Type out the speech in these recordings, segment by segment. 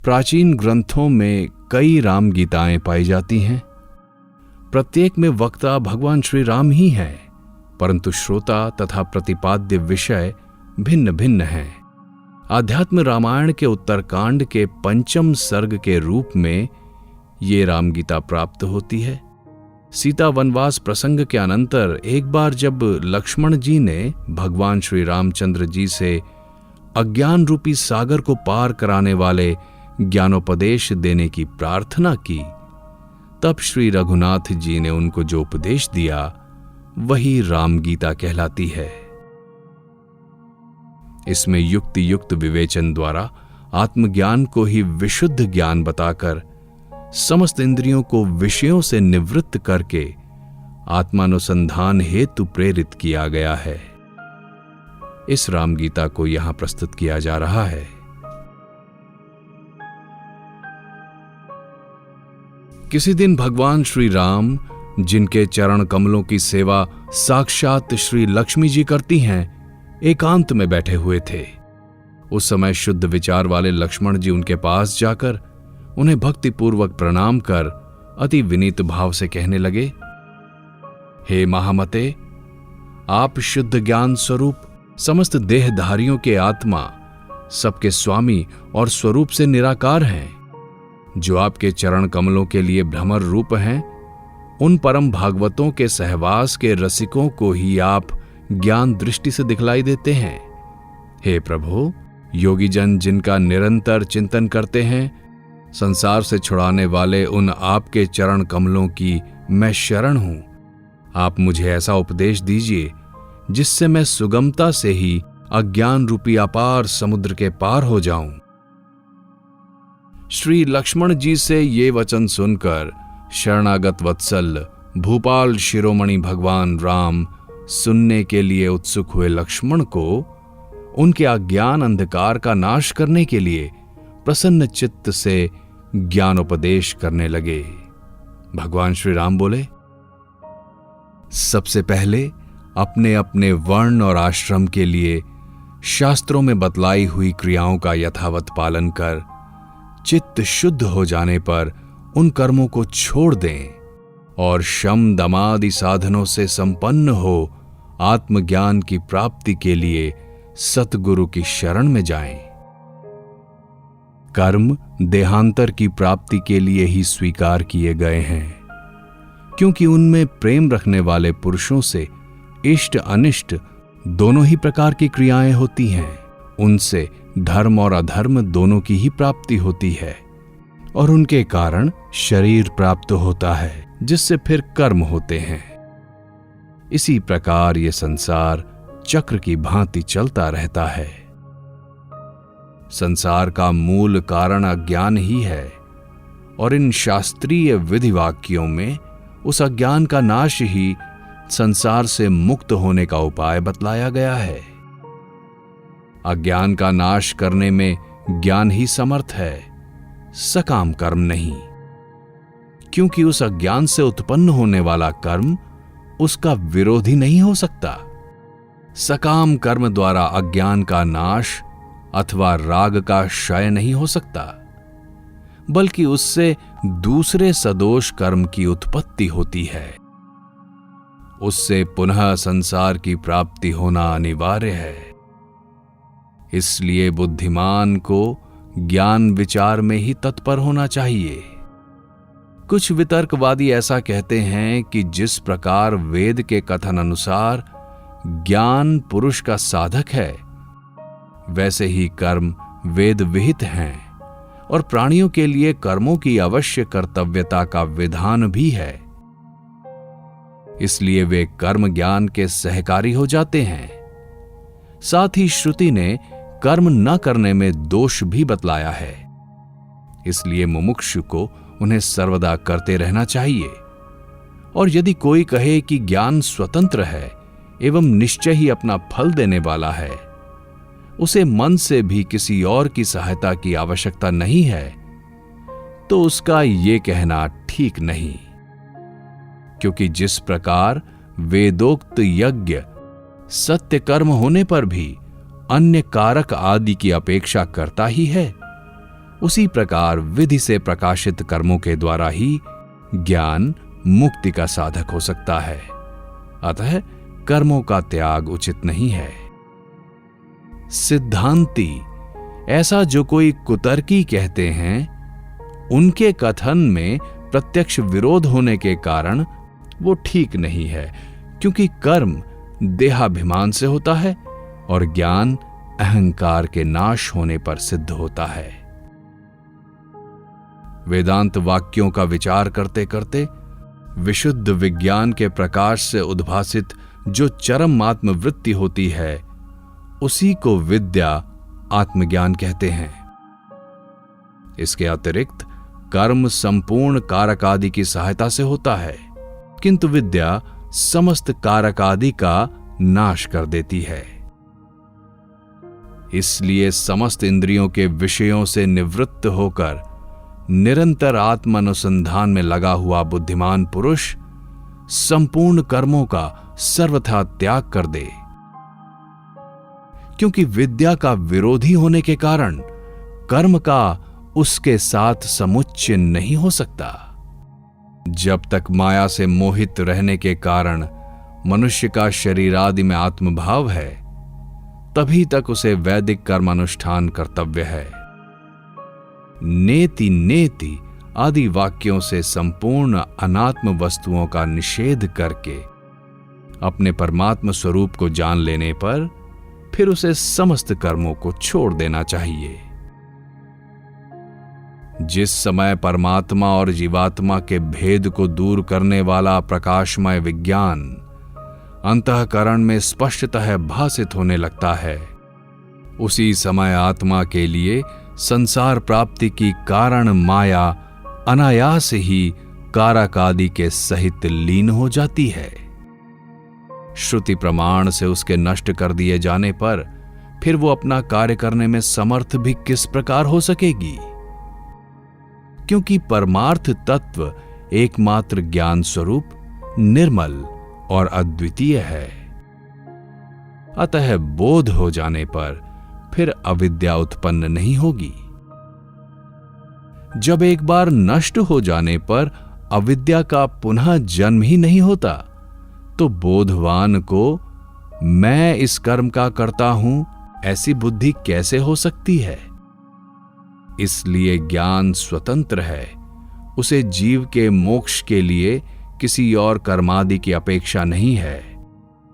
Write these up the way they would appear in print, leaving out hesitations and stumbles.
प्राचीन ग्रंथों में कई राम गीताएं पाई जाती हैं। प्रत्येक में वक्ता भगवान श्री राम ही हैं, परंतु श्रोता तथा प्रतिपाद्य विषय भिन्न भिन्न हैं। आध्यात्म रामायण के उत्तरकांड के 5वें सर्ग के रूप में ये राम गीता प्राप्त होती है। सीता वनवास प्रसंग के अनंतर एक बार जब लक्ष्मण जी ने भगवान श्री रामचंद्र जी से अज्ञान रूपी सागर को पार कराने वाले ज्ञानोपदेश देने की प्रार्थना की, तब श्री रघुनाथ जी ने उनको जो उपदेश दिया वही राम गीता कहलाती है। इसमें युक्ति युक्त विवेचन द्वारा आत्मज्ञान को ही विशुद्ध ज्ञान बताकर समस्त इंद्रियों को विषयों से निवृत्त करके आत्मानुसंधान हेतु प्रेरित किया गया है। इस राम गीता को यहां प्रस्तुत किया जा रहा है। किसी दिन भगवान श्री राम, जिनके चरण कमलों की सेवा साक्षात श्री लक्ष्मी जी करती हैं, एकांत में बैठे हुए थे। उस समय शुद्ध विचार वाले लक्ष्मण जी उनके पास जाकर उन्हें भक्तिपूर्वक प्रणाम कर अति विनीत भाव से कहने लगे, हे महामते, आप शुद्ध ज्ञान स्वरूप समस्त देहधारियों के आत्मा, सबके स्वामी और स्वरूप से निराकार हैं। जो आपके चरण कमलों के लिए भ्रमर रूप हैं, उन परम भागवतों के सहवास के रसिकों को ही आप ज्ञान दृष्टि से दिखलाई देते हैं। हे प्रभु, योगी जन जिनका निरंतर चिंतन करते हैं, संसार से छुड़ाने वाले उन आपके चरण कमलों की मैं शरण हूं। आप मुझे ऐसा उपदेश दीजिए जिससे मैं सुगमता से ही अज्ञान रूपी अपार समुद्र के पार हो जाऊं। श्री लक्ष्मण जी से ये वचन सुनकर शरणागत वत्सल भूपाल शिरोमणि भगवान राम सुनने के लिए उत्सुक हुए लक्ष्मण को उनके अज्ञान अंधकार का नाश करने के लिए प्रसन्न चित्त से ज्ञानोपदेश करने लगे। भगवान श्री राम बोले, सबसे पहले अपने अपने वर्ण और आश्रम के लिए शास्त्रों में बतलाई हुई क्रियाओं का यथावत पालन कर चित्त शुद्ध हो जाने पर उन कर्मों को छोड़ दें और शम दमादि साधनों से संपन्न हो आत्मज्ञान की प्राप्ति के लिए सतगुरु की शरण में जाएं। कर्म देहांतर की प्राप्ति के लिए ही स्वीकार किए गए हैं, क्योंकि उनमें प्रेम रखने वाले पुरुषों से इष्ट अनिष्ट दोनों ही प्रकार की क्रियाएं होती हैं। उनसे धर्म और अधर्म दोनों की ही प्राप्ति होती है और उनके कारण शरीर प्राप्त होता है, जिससे फिर कर्म होते हैं। इसी प्रकार ये संसार चक्र की भांति चलता रहता है। संसार का मूल कारण अज्ञान ही है और इन शास्त्रीय विधि वाक्यों में उस अज्ञान का नाश ही संसार से मुक्त होने का उपाय बतलाया गया है। अज्ञान का नाश करने में ज्ञान ही समर्थ है, सकाम कर्म नहीं, क्योंकि उस अज्ञान से उत्पन्न होने वाला कर्म उसका विरोधी नहीं हो सकता। सकाम कर्म द्वारा अज्ञान का नाश अथवा राग का क्षय नहीं हो सकता, बल्कि उससे दूसरे सदोष कर्म की उत्पत्ति होती है। उससे पुनः संसार की प्राप्ति होना अनिवार्य है। इसलिए बुद्धिमान को ज्ञान विचार में ही तत्पर होना चाहिए। कुछ वितर्कवादी ऐसा कहते हैं कि जिस प्रकार वेद के कथन अनुसार ज्ञान पुरुष का साधक है, वैसे ही कर्म वेद विहित हैं और प्राणियों के लिए कर्मों की अवश्य कर्तव्यता का विधान भी है। इसलिए वे कर्म ज्ञान के सहकारी हो जाते हैं। साथ ही श्रुति ने कर्म न करने में दोष भी बतलाया है। इसलिए मुमुक्षु को उन्हें सर्वदा करते रहना चाहिए। और यदि कोई कहे कि ज्ञान स्वतंत्र है एवं निश्चय ही अपना फल देने वाला है, उसे मन से भी किसी और की सहायता की आवश्यकता नहीं है, तो उसका ये कहना ठीक नहीं। क्योंकि जिस प्रकार वेदोक्त यज्ञ सत्य कर्म होने पर भी अन्य कारक आदि की अपेक्षा करता ही है, उसी प्रकार विधि से प्रकाशित कर्मों के द्वारा ही ज्ञान मुक्ति का साधक हो सकता है। अतः कर्मों का त्याग उचित नहीं है। सिद्धांती, ऐसा जो कोई कुतर्की कहते हैं, उनके कथन में प्रत्यक्ष विरोध होने के कारण वो ठीक नहीं है, क्योंकि कर्म देहाभिमान से होता है और ज्ञान अहंकार के नाश होने पर सिद्ध होता है। वेदांत वाक्यों का विचार करते करते विशुद्ध विज्ञान के प्रकाश से उद्भासित जो चरम आत्मवृत्ति होती है, उसी को विद्या आत्मज्ञान कहते हैं। इसके अतिरिक्त कर्म संपूर्ण कारक आदि की सहायता से होता है, किंतु विद्या समस्त कारक आदि का नाश कर देती है। इसलिए समस्त इंद्रियों के विषयों से निवृत्त होकर निरंतर आत्म अनुसंधान में लगा हुआ बुद्धिमान पुरुष संपूर्ण कर्मों का सर्वथा त्याग कर दे, क्योंकि विद्या का विरोधी होने के कारण कर्म का उसके साथ समुच्चय नहीं हो सकता। जब तक माया से मोहित रहने के कारण मनुष्य का शरीर आदि में आत्मभाव है, तभी तक उसे वैदिक कर्मानुष्ठान कर्तव्य है। नेति नेति आदि वाक्यों से संपूर्ण अनात्म वस्तुओं का निषेध करके अपने परमात्म स्वरूप को जान लेने पर फिर उसे समस्त कर्मों को छोड़ देना चाहिए। जिस समय परमात्मा और जीवात्मा के भेद को दूर करने वाला प्रकाशमय विज्ञान अंतःकरण में स्पष्टतः भासित होने लगता है, उसी समय आत्मा के लिए संसार प्राप्ति की कारण माया अनायास ही कारक आदि के सहित लीन हो जाती है। श्रुति प्रमाण से उसके नष्ट कर दिए जाने पर फिर वो अपना कार्य करने में समर्थ भी किस प्रकार हो सकेगी, क्योंकि परमार्थ तत्व एकमात्र ज्ञान स्वरूप निर्मल और अद्वितीय है। अतः बोध हो जाने पर फिर अविद्या उत्पन्न नहीं होगी। जब एक बार नष्ट हो जाने पर अविद्या का पुनः जन्म ही नहीं होता, तो बोधवान को मैं इस कर्म का करता हूं ऐसी बुद्धि कैसे हो सकती है। इसलिए ज्ञान स्वतंत्र है, उसे जीव के मोक्ष के लिए किसी और कर्मादि की अपेक्षा नहीं है।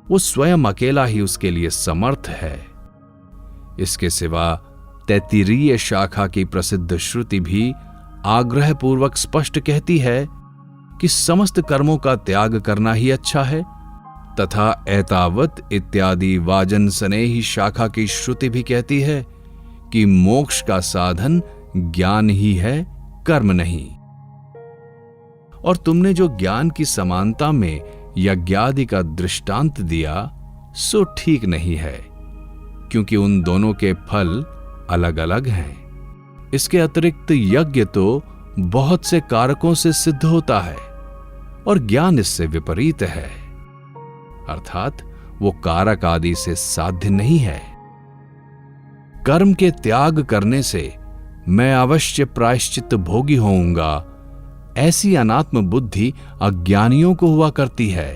वो स्वयं अकेला ही उसके लिए समर्थ है। इसके सिवा तैत्तिरीय शाखा की प्रसिद्ध श्रुति भी आग्रहपूर्वक स्पष्ट कहती है कि समस्त कर्मों का त्याग करना ही अच्छा है, तथा एतावत इत्यादि वाजन सनेही शाखा की श्रुति भी कहती है कि मोक्ष का साधन ज्ञान ही है, कर्म नहीं। और तुमने जो ज्ञान की समानता में यज्ञादि का दृष्टांत दिया, सो ठीक नहीं है, क्योंकि उन दोनों के फल अलग अलग हैं। इसके अतिरिक्त यज्ञ तो बहुत से कारकों से सिद्ध होता है और ज्ञान इससे विपरीत है, अर्थात वो कारक आदि से साध्य नहीं है। कर्म के त्याग करने से मैं अवश्य प्रायश्चित भोगी होऊंगा, ऐसी अनात्म बुद्धि अज्ञानियों को हुआ करती है,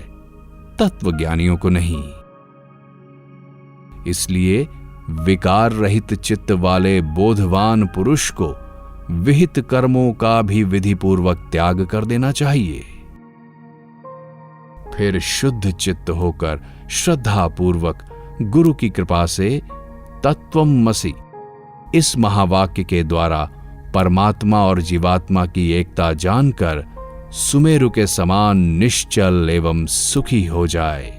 तत्वज्ञानियों को नहीं। इसलिए विकार रहित चित्त वाले बोधवान पुरुष को विहित कर्मों का भी विधिपूर्वक त्याग कर देना चाहिए। फिर शुद्ध चित्त होकर श्रद्धापूर्वक गुरु की कृपा से तत्वमसि इस महावाक्य के द्वारा परमात्मा और जीवात्मा की एकता जानकर सुमेरु के समान निश्चल एवं सुखी हो जाए।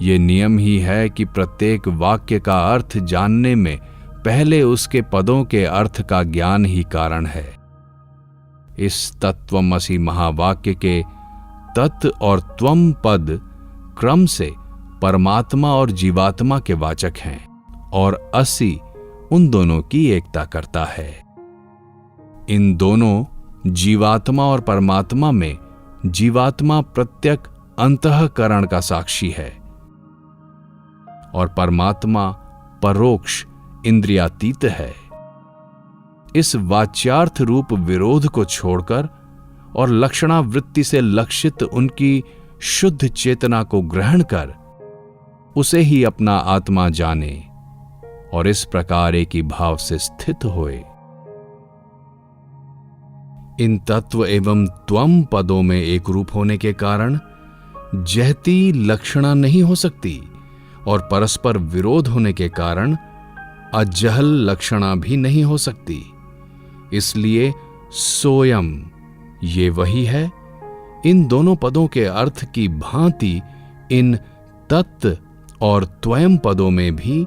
ये नियम ही है कि प्रत्येक वाक्य का अर्थ जानने में पहले उसके पदों के अर्थ का ज्ञान ही कारण है। इस तत्वमसि महावाक्य के तत् और त्वम पद क्रम से परमात्मा और जीवात्मा के वाचक हैं और असि उन दोनों की एकता करता है। इन दोनों जीवात्मा और परमात्मा में जीवात्मा प्रत्यक अंतःकरण का साक्षी है और परमात्मा परोक्ष इंद्रियातीत है। इस वाच्यार्थ रूप विरोध को छोड़कर और लक्षणावृत्ति से लक्षित उनकी शुद्ध चेतना को ग्रहण कर उसे ही अपना आत्मा जाने और इस प्रकार एक ही भाव से स्थित होए। इन तत्व एवं त्वम पदों में एक रूप होने के कारण जहती लक्षणा नहीं हो सकती और परस्पर विरोध होने के कारण अजहल लक्षणा भी नहीं हो सकती। इसलिए सोयम ये वही है। इन दोनों पदों के अर्थ की भांति इन तत् और त्वयं पदों में भी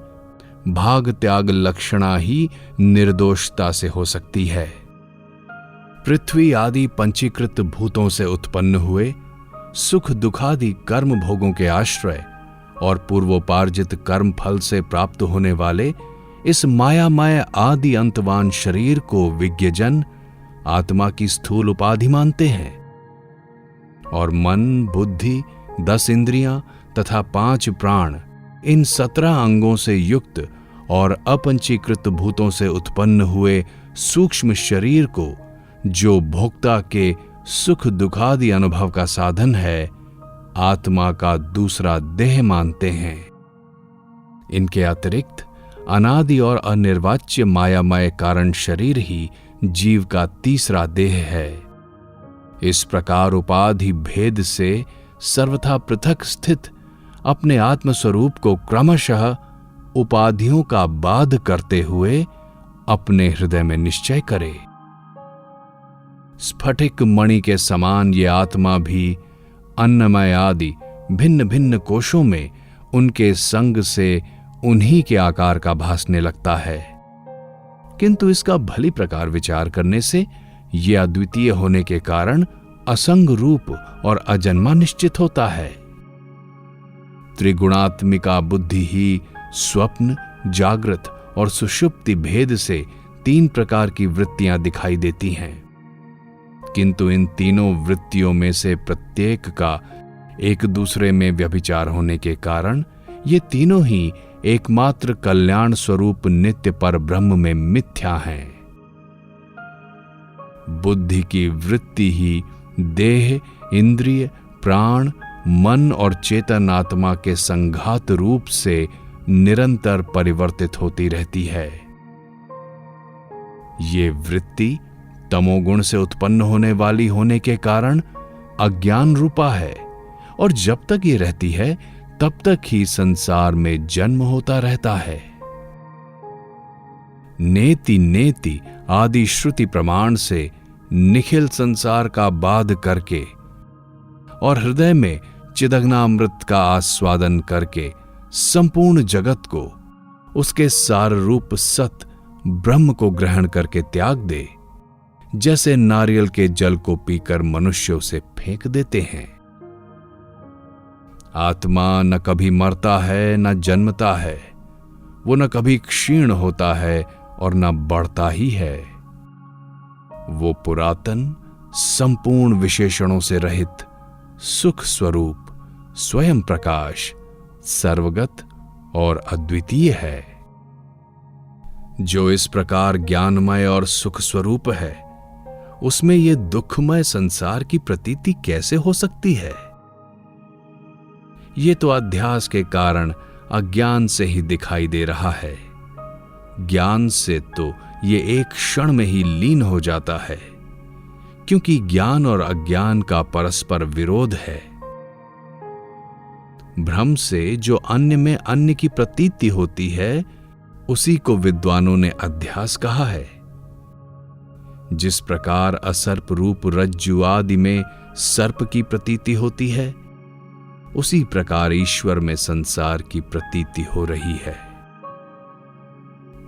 भाग त्याग लक्षणा ही निर्दोषता से हो सकती है। पृथ्वी आदि पंचीकृत भूतों से उत्पन्न हुए सुख दुखादि कर्म भोगों के आश्रय और पूर्वोपार्जित कर्म फल से प्राप्त होने वाले इस मायामय आदि अंतवान शरीर को विज्ञजन आत्मा की स्थूल उपाधि मानते हैं और मन, बुद्धि, 10 इंद्रियां तथा 5 प्राण इन 17 अंगों से युक्त और अपंचीकृत भूतों से उत्पन्न हुए सूक्ष्म शरीर को, जो भोक्ता के सुख दुखादि अनुभव का साधन है, आत्मा का दूसरा देह मानते हैं। इनके अतिरिक्त अनादि और अनिर्वाच्य मायामय कारण शरीर ही जीव का तीसरा देह है। इस प्रकार उपाधि भेद से सर्वथा पृथक स्थित अपने आत्मस्वरूप को क्रमशः उपाधियों का बाध करते हुए अपने हृदय में निश्चय करे। स्फटिक मणि के समान ये आत्मा भी अन्नमय आदि भिन्न भिन्न कोशों में उनके संग से उन्हीं के आकार का भासने लगता है, किंतु इसका भली प्रकार विचार करने से यह अद्वितीय होने के कारण असंग रूप और अजन्मा निश्चित होता है। त्रिगुणात्मिका बुद्धि ही स्वप्न, जागृत और सुषुप्ति भेद से 3 प्रकार की वृत्तियां दिखाई देती हैं, किंतु इन तीनों वृत्तियों में से प्रत्येक का एक दूसरे में व्यभिचार होने के कारण ये तीनों ही एकमात्र कल्याण स्वरूप नित्य पर ब्रह्म में मिथ्या हैं। बुद्धि की वृत्ति ही देह, इंद्रिय, प्राण, मन और चेतन आत्मा के संघात रूप से निरंतर परिवर्तित होती रहती है। ये वृत्ति तमोगुण से उत्पन्न होने वाली होने के कारण अज्ञान रूपा है और जब तक ये रहती है तब तक ही संसार में जन्म होता रहता है। नेति नेति आदि श्रुति प्रमाण से निखिल संसार का बाध करके और हृदय में चिदग्नामृत का आस्वादन करके संपूर्ण जगत को उसके सार रूप सत ब्रह्म को ग्रहण करके त्याग दे, जैसे नारियल के जल को पीकर मनुष्य उसे फेंक देते हैं। आत्मा न कभी मरता है न जन्मता है, वो न कभी क्षीण होता है और न बढ़ता ही है। वो पुरातन संपूर्ण विशेषणों से रहित सुख स्वरूप स्वयं प्रकाश सर्वगत और अद्वितीय है। जो इस प्रकार ज्ञानमय और सुख स्वरूप है, उसमें यह दुखमय संसार की प्रतीति कैसे हो सकती है? ये तो अध्यास के कारण अज्ञान से ही दिखाई दे रहा है। ज्ञान से तो ये एक क्षण में ही लीन हो जाता है, क्योंकि ज्ञान और अज्ञान का परस्पर विरोध है। भ्रम से जो अन्य में अन्य की प्रतीति होती है, उसी को विद्वानों ने अध्यास कहा है। जिस प्रकार असर्प रूप रज्जु आदि में सर्प की प्रतीति होती है, उसी प्रकार ईश्वर में संसार की प्रतीति हो रही है।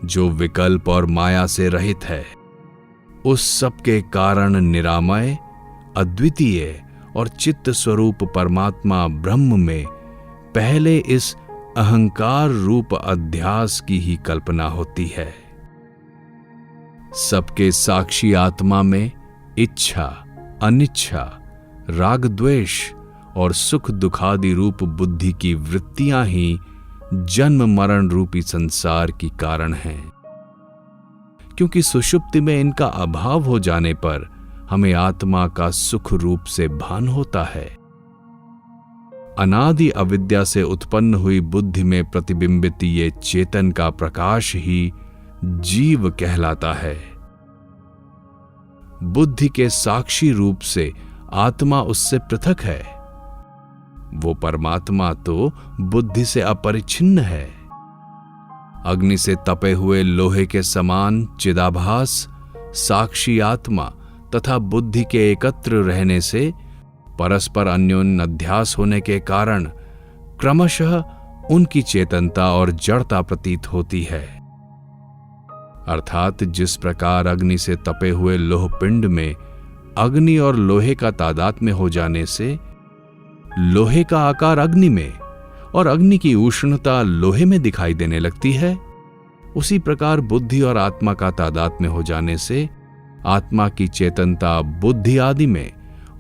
जो विकल्प और माया से रहित है, उस सब के कारण निरामय, अद्वितीय और चित्त स्वरूप परमात्मा ब्रह्म में पहले इस अहंकार रूप अध्यास की ही कल्पना होती है। सबके साक्षी आत्मा में इच्छा, अनिच्छा, राग द्वेष और सुख दुखादि रूप बुद्धि की वृत्तियां ही जन्म मरण रूपी संसार की कारण हैं, क्योंकि सुषुप्ति में इनका अभाव हो जाने पर हमें आत्मा का सुख रूप से भान होता है। अनादि अविद्या से उत्पन्न हुई बुद्धि में प्रतिबिंबित ये चेतन का प्रकाश ही जीव कहलाता है। बुद्धि के साक्षी रूप से आत्मा उससे पृथक है। वो परमात्मा तो बुद्धि से अपरिच्छिन्न है। अग्नि से तपे हुए लोहे के समान चिदाभास साक्षी आत्मा तथा बुद्धि के एकत्र रहने से परस्पर अन्योन्य अध्यास होने के कारण क्रमशः उनकी चेतनता और जड़ता प्रतीत होती है। अर्थात जिस प्रकार अग्नि से तपे हुए लोहपिंड में अग्नि और लोहे का तादात्म्य हो जाने से लोहे का आकार अग्नि में और अग्नि की उष्णता लोहे में दिखाई देने लगती है, उसी प्रकार बुद्धि और आत्मा का तादात्म्य हो जाने से आत्मा की चेतनता बुद्धि आदि में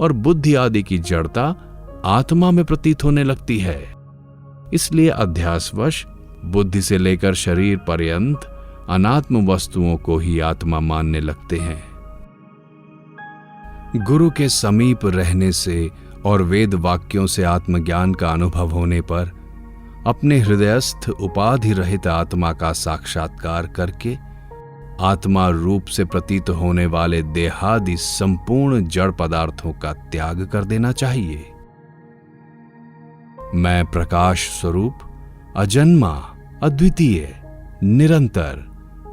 और बुद्धि आदि की जड़ता आत्मा में प्रतीत होने लगती है। इसलिए अध्यासवश बुद्धि से लेकर शरीर पर्यंत अनात्म वस्तुओं को ही आत्मा मानने लगते हैं। गुरु के समीप रहने से और वेद वाक्यों से आत्मज्ञान का अनुभव होने पर अपने हृदयस्थ उपाधि रहित आत्मा का साक्षात्कार करके आत्मा रूप से प्रतीत होने वाले देहादि संपूर्ण जड़ पदार्थों का त्याग कर देना चाहिए। मैं प्रकाश स्वरूप, अजन्मा, अद्वितीय, निरंतर,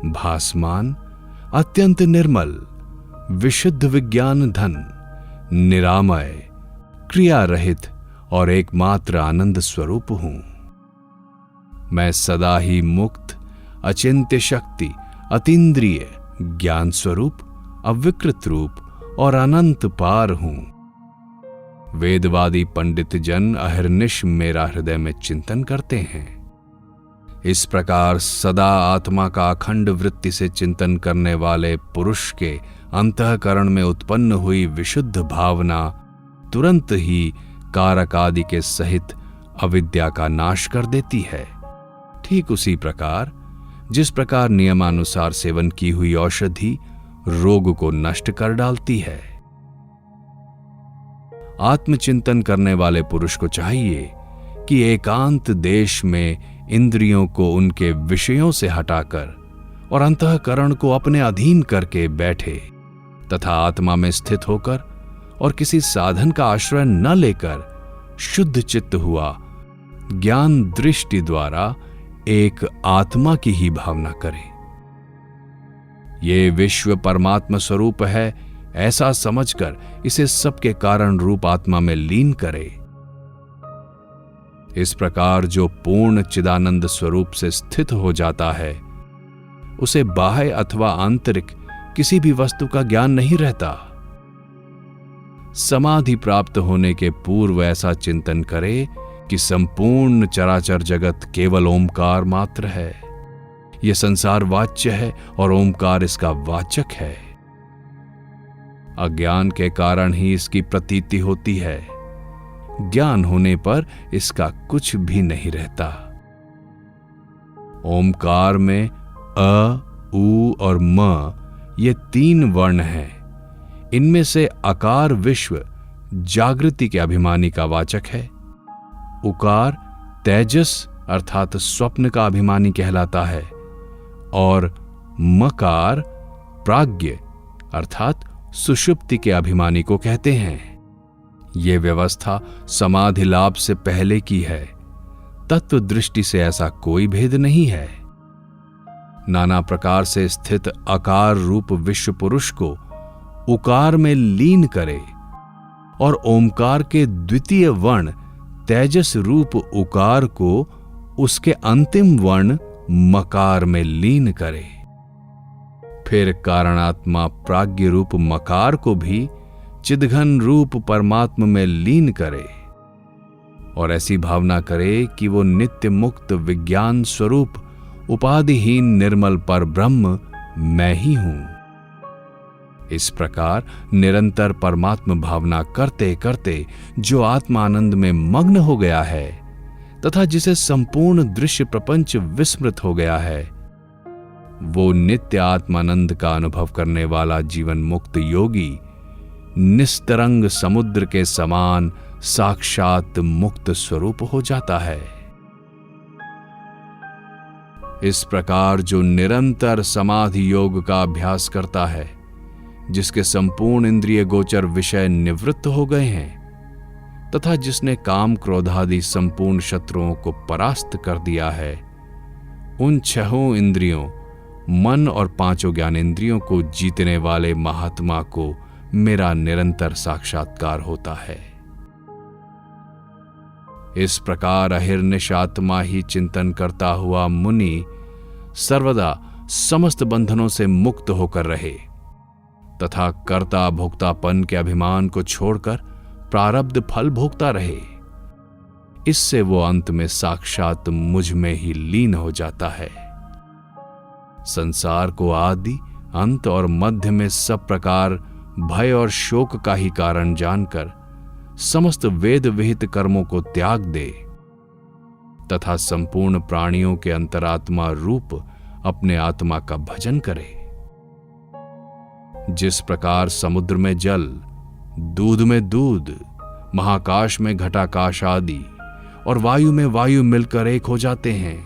भासमान, अत्यंत निर्मल, विशुद्ध विज्ञान धन, निरामय, क्रिया रहित और एकमात्र आनंद स्वरूप हूं। मैं सदा ही मुक्त, अचिंत्य शक्ति, अतीन्द्रिय, ज्ञान स्वरूप, अविकृत रूप और अनंत पार हूं। वेदवादी पंडित जन अहर्निश मेरा हृदय में चिंतन करते हैं। इस प्रकार सदा आत्मा का अखंड वृत्ति से चिंतन करने वाले पुरुष के अंतःकरण में उत्पन्न हुई विशुद्ध भावना तुरंत ही कारक आदि के सहित अविद्या का नाश कर देती है। ठीक उसी प्रकार जिस प्रकार नियमानुसार सेवन की हुई औषधि रोग को नष्ट कर डालती है। आत्मचिंतन करने वाले पुरुष को चाहिए कि एकांत देश में इंद्रियों को उनके विषयों से हटाकर और अंतःकरण को अपने अधीन करके बैठे तथा आत्मा में स्थित होकर और किसी साधन का आश्रय न लेकर शुद्ध चित्त हुआ ज्ञान दृष्टि द्वारा एक आत्मा की ही भावना करे। ये विश्व परमात्मा स्वरूप है ऐसा समझकर इसे सबके कारण रूप आत्मा में लीन करे। इस प्रकार जो पूर्ण चिदानंद स्वरूप से स्थित हो जाता है उसे बाह्य अथवा आंतरिक किसी भी वस्तु का ज्ञान नहीं रहता। समाधि प्राप्त होने के पूर्व ऐसा चिंतन करे कि संपूर्ण चराचर जगत केवल ओमकार मात्र है। यह संसार वाच्य है और ओमकार इसका वाचक है। अज्ञान के कारण ही इसकी प्रतीति होती है, ज्ञान होने पर इसका कुछ भी नहीं रहता। ओमकार में अ, उ और म ये 3 वर्ण हैं। इनमें से अकार विश्व जागृति के अभिमानी का वाचक है। उकार तेजस अर्थात स्वप्न का अभिमानी कहलाता है और मकार प्राज्ञ अर्थात सुषुप्ति के अभिमानी को कहते हैं। यह व्यवस्था समाधि लाभ से पहले की है। तत्व दृष्टि से ऐसा कोई भेद नहीं है। नाना प्रकार से स्थित आकार रूप विश्व पुरुष को उकार में लीन करे और ओमकार के द्वितीय वर्ण तेजस रूप उकार को उसके अंतिम वर्ण मकार में लीन करे। फिर कारणात्मा प्राज्ञ रूप मकार को भी चिदघन रूप परमात्मा में लीन करे और ऐसी भावना करे कि वो नित्य मुक्त विज्ञान स्वरूप उपाधिहीन निर्मल पर ब्रह्म मैं ही हूं। इस प्रकार निरंतर परमात्म भावना करते करते जो आत्मानंद में मग्न हो गया है तथा जिसे संपूर्ण दृश्य प्रपंच विस्मृत हो गया है, वो नित्य आत्मानंद का अनुभव करने वाला जीवन मुक्त योगी निस्तरंग समुद्र के समान साक्षात मुक्त स्वरूप हो जाता है। इस प्रकार जो निरंतर समाधि योग का अभ्यास करता है, जिसके संपूर्ण इंद्रिय गोचर विषय निवृत्त हो गए हैं तथा जिसने काम क्रोधादि संपूर्ण शत्रुओं को परास्त कर दिया है, उन छहों इंद्रियों, मन और पांचों ज्ञानेंद्रियों को जीतने वाले महात्मा को मेरा निरंतर साक्षात्कार होता है। इस प्रकार अहिर्निश आत्मा ही चिंतन करता हुआ मुनि सर्वदा समस्त बंधनों से मुक्त होकर रहे तथा कर्ता भोक्तापन के अभिमान को छोड़कर प्रारब्ध फल भोगता रहे। इससे वो अंत में साक्षात मुझ में ही लीन हो जाता है। संसार को आदि, अंत और मध्य में सब प्रकार भय और शोक का ही कारण जानकर समस्त वेद विहित कर्मों को त्याग दे तथा संपूर्ण प्राणियों के अंतरात्मा रूप अपने आत्मा का भजन करे। जिस प्रकार समुद्र में जल, दूध में दूध, महाकाश में घटाकाश आदि और वायु में वायु मिलकर एक हो जाते हैं,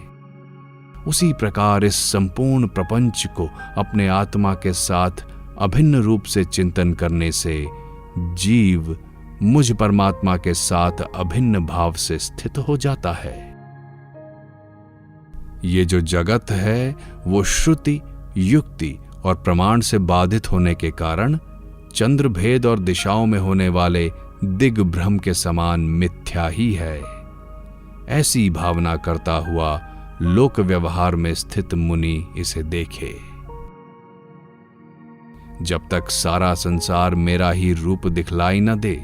उसी प्रकार इस संपूर्ण प्रपंच को अपने आत्मा के साथ अभिन्न रूप से चिंतन करने से जीव मुझ परमात्मा के साथ अभिन्न भाव से स्थित हो जाता है। ये जो जगत है वो श्रुति, युक्ति और प्रमाण से बाधित होने के कारण चंद्र भेद और दिशाओं में होने वाले दिग्भ्रम के समान मिथ्या ही है। ऐसी भावना करता हुआ लोक व्यवहार में स्थित मुनि इसे देखे। जब तक सारा संसार मेरा ही रूप दिखलाई न दे,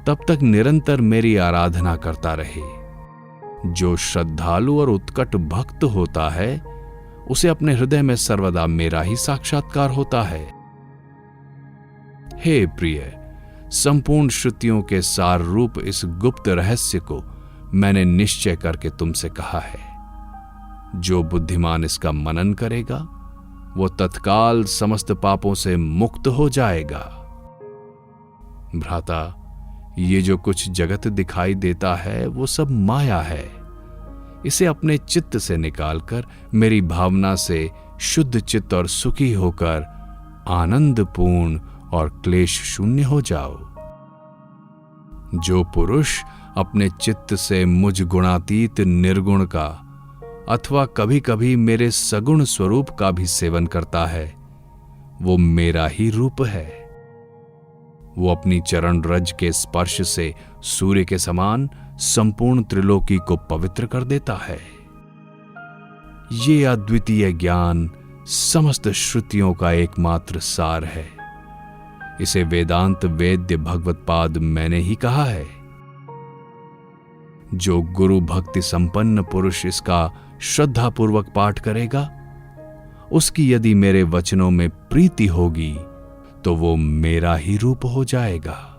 तब तक निरंतर मेरी आराधना करता रहे। जो श्रद्धालु और उत्कट भक्त होता है, उसे अपने हृदय में सर्वदा मेरा ही साक्षात्कार होता है। हे प्रिय, संपूर्ण श्रुतियों के सार रूप इस गुप्त रहस्य को मैंने निश्चय करके तुमसे कहा है। जो बुद्धिमान इसका मनन करेगा, वो तत्काल समस्त पापों से मुक्त हो जाएगा। भ्राता, ये जो कुछ जगत दिखाई देता है वो सब माया है। इसे अपने चित्त से निकालकर मेरी भावना से शुद्ध चित्त और सुखी होकर आनंदपूर्ण और क्लेश शून्य हो जाओ। जो पुरुष अपने चित्त से मुझ गुणातीत निर्गुण का अथवा कभी कभी मेरे सगुण स्वरूप का भी सेवन करता है, वो मेरा ही रूप है। वो अपनी चरण रज के स्पर्श से सूर्य के समान संपूर्ण त्रिलोकी को पवित्र कर देता है। ये अद्वितीय ज्ञान समस्त श्रुतियों का एकमात्र सार है। इसे वेदांत वेद्य भगवत पाद मैंने ही कहा है। जो गुरु भक्ति संपन्न पुरुष इसका श्रद्धापूर्वक पाठ करेगा, उसकी यदि मेरे वचनों में प्रीति होगी तो वो मेरा ही रूप हो जाएगा।